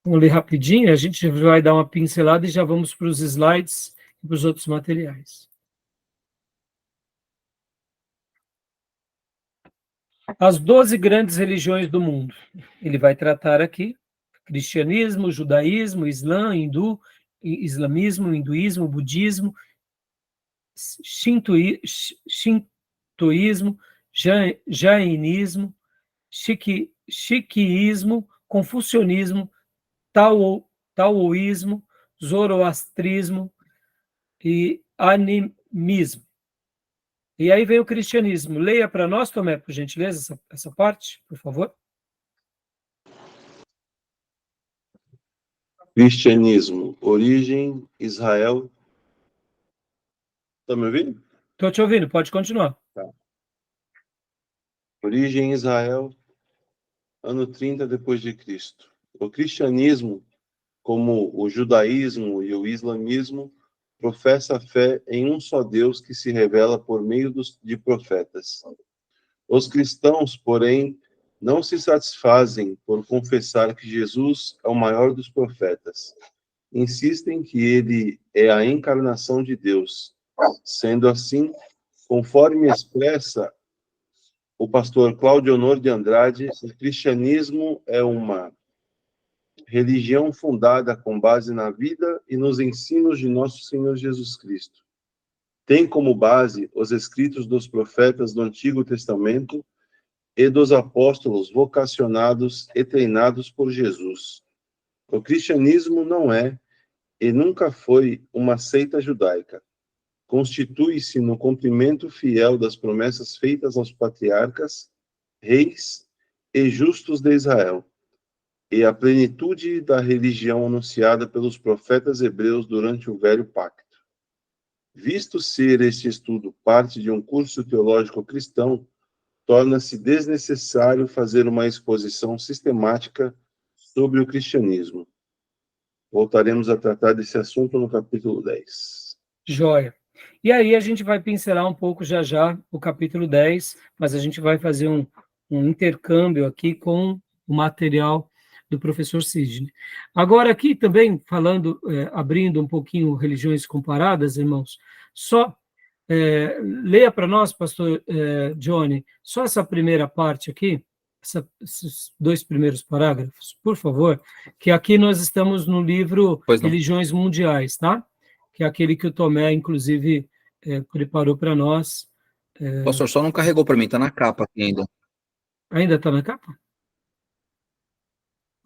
Vamos ler rapidinho, a gente vai dar uma pincelada e já vamos para os slides e para os outros materiais. As 12 grandes religiões do mundo. Ele vai tratar aqui cristianismo, judaísmo, islamismo, hinduísmo, budismo, shintoísmo, jainismo, sikhismo, confucionismo, taoísmo, zoroastrismo e animismo. E aí vem o cristianismo. Leia para nós, Tomé, por gentileza, essa parte, por favor. Cristianismo, origem, Israel. Está me ouvindo? Estou te ouvindo, pode continuar. Tá. Origem, Israel, ano 30 depois de Cristo. O cristianismo, como o judaísmo e o islamismo, professa a fé em um só Deus que se revela por meio de profetas. Os cristãos, porém, não se satisfazem por confessar que Jesus é o maior dos profetas. Insistem que ele é a encarnação de Deus. Sendo assim, conforme expressa o pastor Cláudio Honor de Andrade, o cristianismo é uma religião fundada com base na vida e nos ensinos de nosso Senhor Jesus Cristo. Tem como base os escritos dos profetas do Antigo Testamento e dos apóstolos vocacionados e treinados por Jesus. O cristianismo não é e nunca foi uma seita judaica. Constitui-se no cumprimento fiel das promessas feitas aos patriarcas, reis e justos de Israel, e a plenitude da religião anunciada pelos profetas hebreus durante o Velho Pacto. Visto ser este estudo parte de um curso teológico cristão, torna-se desnecessário fazer uma exposição sistemática sobre o cristianismo. Voltaremos a tratar desse assunto no capítulo 10. Joia. E aí a gente vai pincelar um pouco já o capítulo 10, mas a gente vai fazer um intercâmbio aqui com o material do professor Sidney. Agora aqui também, falando, abrindo um pouquinho religiões comparadas, irmãos, só leia para nós, pastor Johnny, só essa primeira parte aqui, esses 2 primeiros parágrafos, por favor, que aqui nós estamos no livro Religiões Mundiais, tá? Que é aquele que o Tomé, inclusive, preparou para nós. Pastor, só não carregou para mim, está na capa aqui ainda. Ainda está na capa?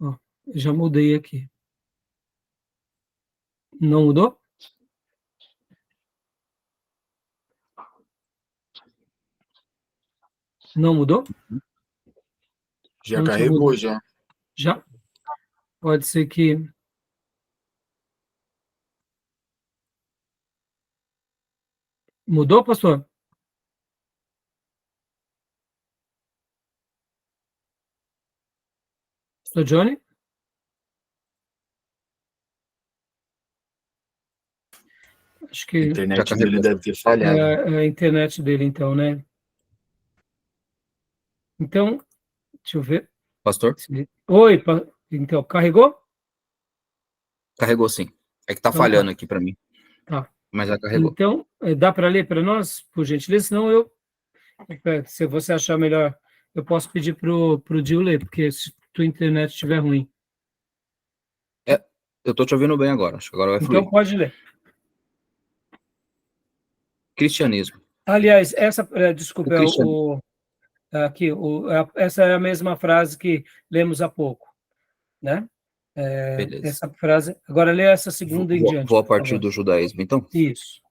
Ó, já mudei aqui. Não mudou? Não mudou? Já Não carregou, mudou. já. Já? Pode ser que... Mudou, pastor? Pastor Johnny? Acho A que internet dele deve ter falhado. é a internet dele, então, né? Então, deixa eu ver. Pastor? Oi, então, carregou? Carregou sim. É que está Então, falhando aqui para mim. Tá. Mas já carregou. Então, dá para ler para nós, por gentileza? Senão se você achar melhor, eu posso pedir para o Dio ler, porque se tua internet estiver ruim. Eu estou te ouvindo bem agora, acho que agora vai fluir. Então, pode ler. Cristianismo. Aliás, essa, desculpa, O essa é a mesma frase que lemos há pouco, né? Beleza. Essa frase. Agora lê essa segunda em diante. Vou a por partir favor. do judaísmo, então? Isso.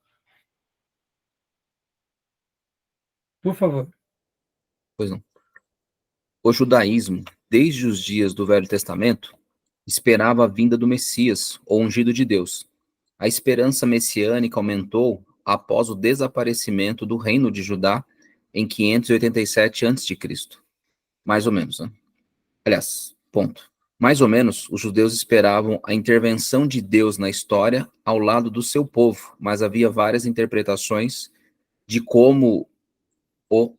Por favor. Pois não. O judaísmo, desde os dias do Velho Testamento, esperava a vinda do Messias, ou ungido de Deus, A esperança messiânica aumentou após o desaparecimento do reino de Judá em 587 a.C. Mais ou menos, né? Aliás, ponto. Mais ou menos, os judeus esperavam a intervenção de Deus na história ao lado do seu povo, mas havia várias interpretações de como o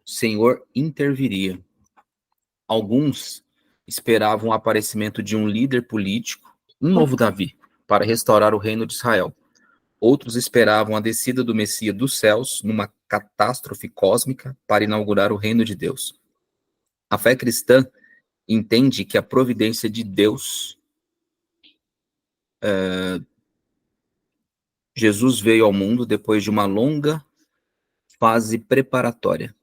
Senhor interviria. Alguns esperavam o aparecimento de um líder político, um novo Davi, para restaurar o reino de Israel. Outros esperavam a descida do Messias dos céus numa catástrofe cósmica para inaugurar o reino de Deus. A fé cristã entende que a providência de Deus, Jesus veio ao mundo depois de uma longa fase preparatória.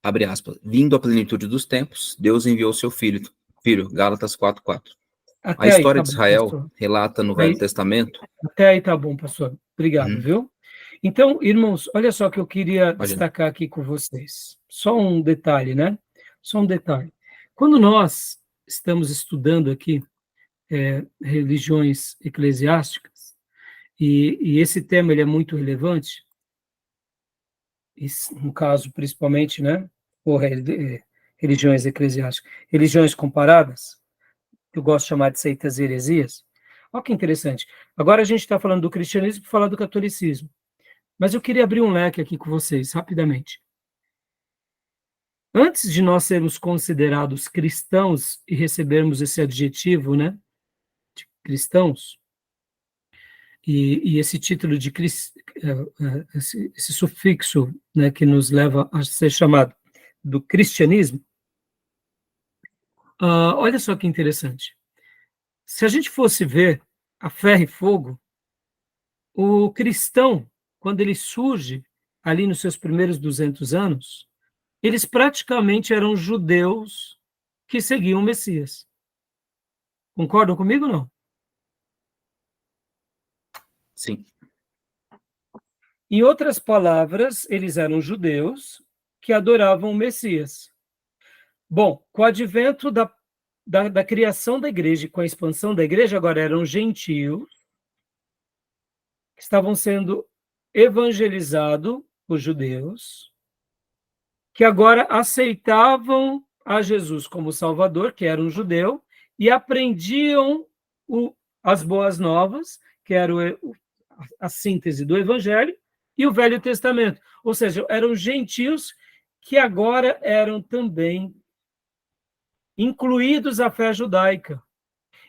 Abre aspas. Vindo à plenitude dos tempos, Deus enviou seu filho, Gálatas 4:4. A história de Israel relata no Velho Testamento. Até aí tá bom, pastor. Obrigado, viu? Então, irmãos, olha só que eu queria destacar aqui com vocês. Só um detalhe, né? Só um detalhe. Quando nós estamos estudando aqui religiões eclesiásticas, e esse tema ele é muito relevante, no caso, principalmente, né? Ou religiões eclesiásticas, religiões comparadas, que eu gosto de chamar de seitas e heresias. Olha que interessante. Agora a gente está falando do cristianismo para falar do catolicismo. Mas eu queria abrir um leque aqui com vocês, rapidamente. Antes de nós sermos considerados cristãos e recebermos esse adjetivo, né, de cristãos, e esse título de esse sufixo, né, que nos leva a ser chamado do cristianismo, olha só que interessante. Se a gente fosse ver a ferro e fogo, o cristão, quando ele surge ali nos seus primeiros 200 anos, eles praticamente eram judeus que seguiam o Messias. Concordam comigo ou não? Sim. Em outras palavras, eles eram judeus que adoravam o Messias. Bom, com o advento da criação da igreja, com a expansão da igreja, agora eram gentios que estavam sendo evangelizados por judeus, que agora aceitavam a Jesus como Salvador, que era um judeu, e aprendiam as boas novas, que era a síntese do Evangelho, e o Velho Testamento. Ou seja, eram gentios que agora eram também incluídos à fé judaica.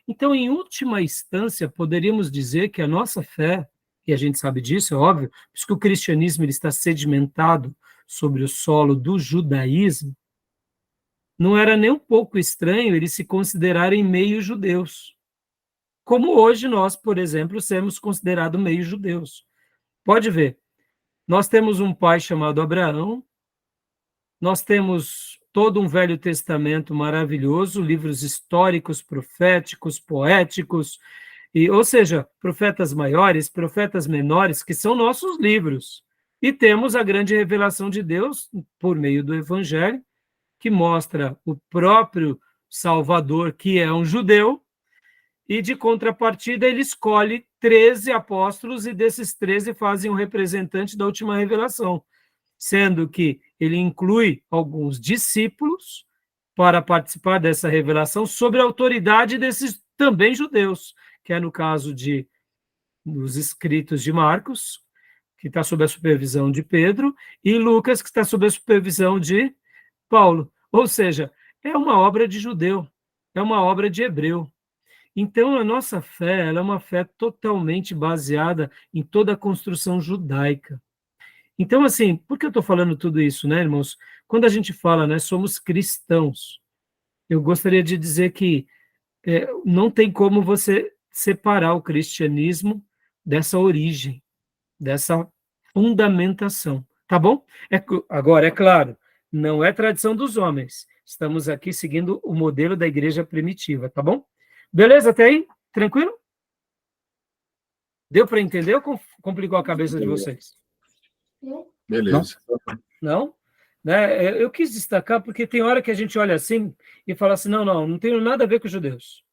Então, em última instância, poderíamos dizer que a nossa fé, e a gente sabe disso, é óbvio, porque o cristianismo ele está sedimentado sobre o solo do judaísmo, não era nem um pouco estranho eles se considerarem meio judeus. Como hoje nós, por exemplo, somos considerados meio judeus. Pode ver, nós temos um pai chamado Abraão, nós temos todo um Velho Testamento maravilhoso, livros históricos, proféticos, poéticos, ou seja, profetas maiores, profetas menores, que são nossos livros. E temos a grande revelação de Deus por meio do Evangelho, que mostra o próprio Salvador, que é um judeu, e de contrapartida ele escolhe 13 apóstolos, e desses 13 fazem um representante da última revelação, sendo que ele inclui alguns discípulos para participar dessa revelação sob a autoridade desses também judeus, que é no caso dos escritos de Marcos, que está sob a supervisão de Pedro, e Lucas, que está sob a supervisão de Paulo. Ou seja, é uma obra de judeu, é uma obra de hebreu. Então, a nossa fé ela é uma fé totalmente baseada em toda a construção judaica. Então, assim, por que eu estou falando tudo isso, né, irmãos? Quando a gente fala, né, somos cristãos, eu gostaria de dizer que não tem como você separar o cristianismo dessa origem, dessa fundamentação, tá bom? Agora, é claro, não é tradição dos homens. Estamos aqui seguindo o modelo da igreja primitiva, tá bom? Beleza até aí? Tranquilo? Deu para entender ou complicou a cabeça de vocês? Beleza. Não? Né? Eu quis destacar porque tem hora que a gente olha assim e fala assim, não tenho nada a ver com os judeus.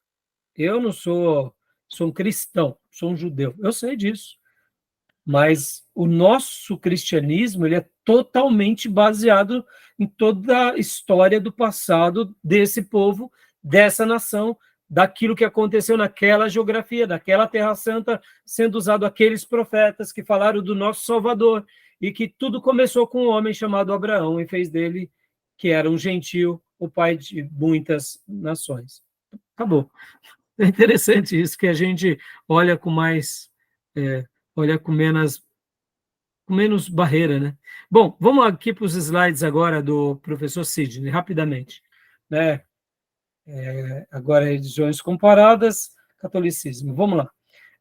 Eu não sou um cristão, sou um judeu. Eu sei disso. Mas o nosso cristianismo ele é totalmente baseado em toda a história do passado desse povo, dessa nação, daquilo que aconteceu naquela geografia, daquela Terra Santa, sendo usado aqueles profetas que falaram do nosso Salvador, e que tudo começou com um homem chamado Abraão e fez dele, que era um gentil, o pai de muitas nações. Acabou. É interessante isso, que a gente olha com mais... olha com menos barreira, né? Bom, vamos aqui para os slides agora do professor Sidney, rapidamente. Né? Agora, religiões comparadas, catolicismo. Vamos lá.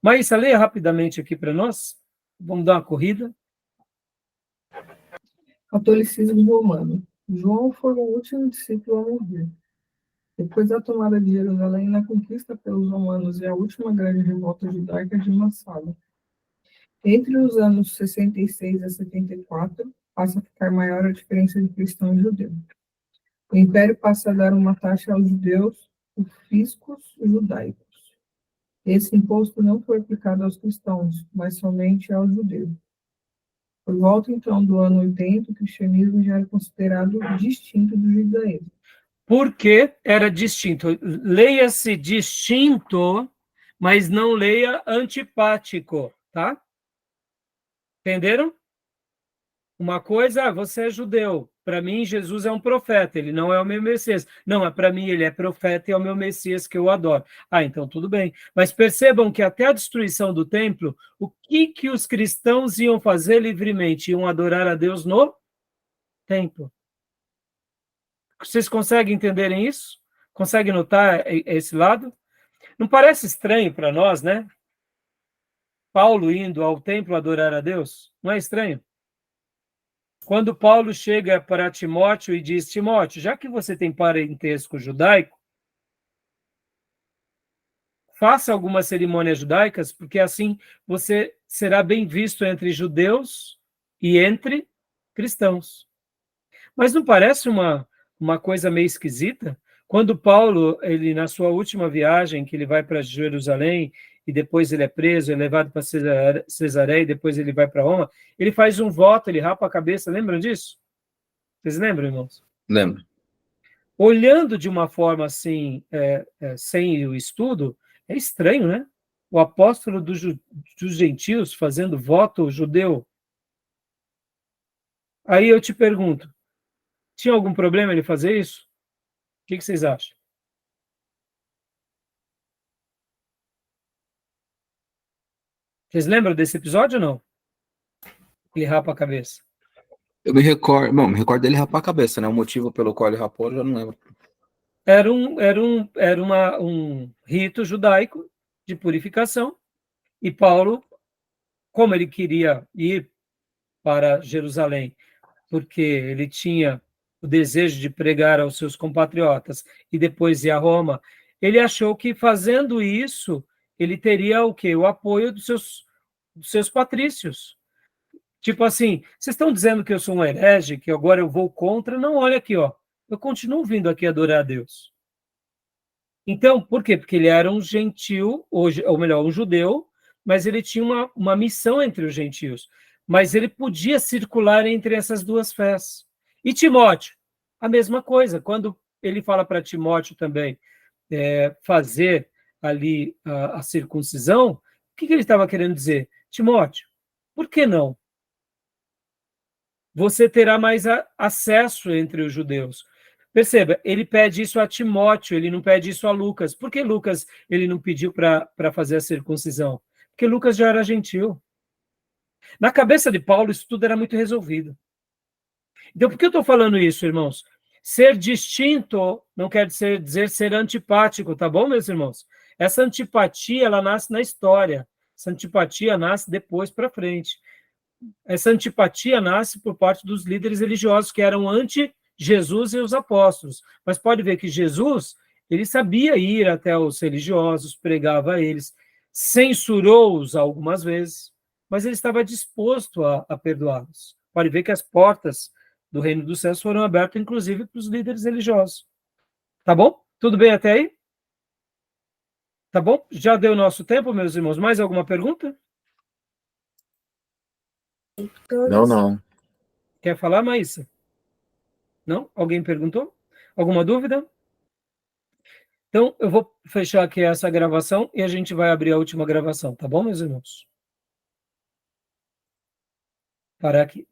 Maísa, leia rapidamente aqui para nós. Vamos dar uma corrida. Catolicismo romano. João foi o último discípulo a morrer. Depois da tomada de Jerusalém na conquista pelos romanos e a última grande revolta judaica de Massala. Entre os anos 66 a 74, passa a ficar maior a diferença de cristão e judeu. O império passa a dar uma taxa aos judeus, os fiscos judaicos. Esse imposto não foi aplicado aos cristãos, mas somente aos judeus. Por volta, então, do ano 80, o cristianismo já era considerado distinto do judaísmo. Por que era distinto? Leia-se distinto, mas não leia antipático, tá? Entenderam? Uma coisa, você é judeu. Para mim, Jesus é um profeta, ele não é o meu Messias. Não, para mim, ele é profeta e é o meu Messias que eu adoro. Então tudo bem. Mas percebam que até a destruição do templo, o que os cristãos iam fazer livremente? Iam adorar a Deus no templo. Vocês conseguem entenderem isso? Conseguem notar esse lado? Não parece estranho para nós, né? Paulo indo ao templo adorar a Deus? Não é estranho? Quando Paulo chega para Timóteo e diz, Timóteo, já que você tem parentesco judaico, faça algumas cerimônias judaicas, porque assim você será bem visto entre judeus e entre cristãos. Mas não parece uma coisa meio esquisita? Quando Paulo, ele na sua última viagem, que ele vai para Jerusalém, e depois ele é preso, é levado para Cesareia, e depois ele vai para Roma, ele faz um voto, ele rapa a cabeça, lembram disso? Vocês lembram, irmãos? Lembro. Olhando de uma forma assim, sem o estudo, é estranho, né? O apóstolo dos gentios fazendo voto judeu. Aí eu te pergunto, tinha algum problema ele fazer isso? O que vocês acham? Vocês lembram desse episódio ou não? Ele rapa a cabeça. Eu me recordo, bom, me recordo dele rapar a cabeça, né? O motivo pelo qual ele rapou, eu já não lembro. Era um rito judaico de purificação, e Paulo, como ele queria ir para Jerusalém, porque ele tinha o desejo de pregar aos seus compatriotas e depois ir a Roma, ele achou que fazendo isso, ele teria o quê? O apoio dos seus patrícios. Tipo assim, vocês estão dizendo que eu sou um herege, que agora eu vou contra? Não, olha aqui, ó, eu continuo vindo aqui adorar a Deus. Então, por quê? Porque ele era um gentil, ou melhor, um judeu, mas ele tinha uma missão entre os gentios. Mas ele podia circular entre essas duas fés. E Timóteo, a mesma coisa. Quando ele fala para Timóteo também fazer ali a circuncisão, o que ele estava querendo dizer? Timóteo, por que não? Você terá mais acesso entre os judeus. Perceba, ele pede isso a Timóteo, ele não pede isso a Lucas. Por que Lucas ele não pediu para fazer a circuncisão? Porque Lucas já era gentil. Na cabeça de Paulo, isso tudo era muito resolvido. Então, por que eu estou falando isso, irmãos? Ser distinto não quer dizer ser antipático, tá bom, meus irmãos? Essa antipatia, ela nasce na história. Essa antipatia nasce depois para frente. Essa antipatia nasce por parte dos líderes religiosos que eram anti-Jesus e os apóstolos. Mas pode ver que Jesus, ele sabia ir até os religiosos, pregava a eles, censurou-os algumas vezes, mas ele estava disposto a perdoá-los. Pode ver que as portas do reino dos céus foram abertas, inclusive, para os líderes religiosos. Tá bom? Tudo bem até aí? Tá bom? Já deu nosso tempo, meus irmãos. Mais alguma pergunta? Não. Quer falar, Maísa? Não? Alguém perguntou? Alguma dúvida? Então, eu vou fechar aqui essa gravação e a gente vai abrir a última gravação, tá bom, meus irmãos? Parar aqui.